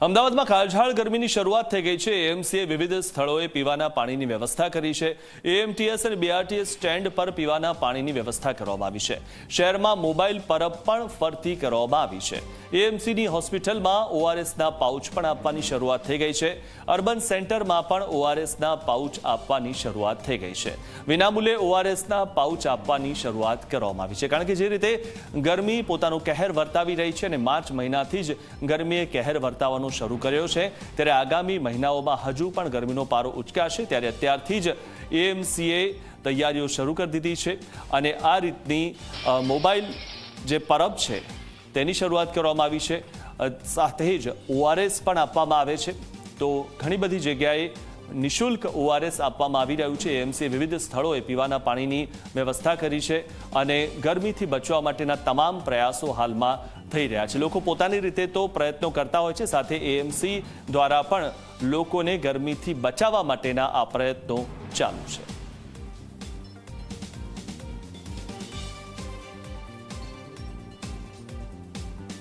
અમદાવાદમાં કાળઝાળ ગરમીની શરૂઆત થઈ ગઈ છે। એએમસીએ વિવિધ સ્થળોએ પીવાના પાણીની વ્યવસ્થા કરી છે। એએમટીએસ અને બીઆરટીએસ સ્ટેન્ડ પર પીવાના પાણીની વ્યવસ્થા કરવામાં આવી છે। શહેરમાં મોબાઈલ પરબ પણ ફરતી કરવામાં આવી છે। એએમસીની હોસ્પિટલમાં ઓઆરએસના પાઉચ પણ આપવાની શરૂઆત થઈ ગઈ છે। અર્બન સેન્ટરમાં પણ ઓઆરએસના પાઉચ આપવાની શરૂઆત થઈ ગઈ છે। વિનામૂલ્યે ઓઆરએસના પાઉચ આપવાની શરૂઆત કરવામાં આવી છે, કારણ કે જે રીતે ગરમી પોતાનો કહેર વર્તાવી રહી છે અને માર્ચ મહિનાથી જ ગરમીએ કહેર વર્તાવવાનો શરૂ કર્યો છે, ત્યારે આગામી મહિનાઓમાં હજુ પણ ગરમીનો પારો ઉચકાશે। ત્યારે અત્યારથી જ એએમસીએ તૈયારીઓ શરૂ કરી દીધી છે અને આ રીતની મોબાઈલ જે પરબ છે તેની શરૂઆત કરવામાં આવી છે। સાથે જ ઓઆરએસ પણ આપવામાં આવે છે, તો ઘણી બધી જગ્યાએ નિઃશુલ્ક ઓઆરએસ આપવામાં આવી રહ્યું છે। એએમસીએ વિવિધ સ્થળોએ પીવાના પાણીની વ્યવસ્થા કરી છે અને ગરમીથી બચવા માટેના તમામ પ્રયાસો હાલમાં થઈ રહ્યા છે। લોકો પોતાની રીતે તો પ્રયત્નો કરતા હોય છે, સાથે એએમસી દ્વારા પણ લોકોને ગરમીથી બચાવવા માટેના આ પ્રયત્નો ચાલુ છે।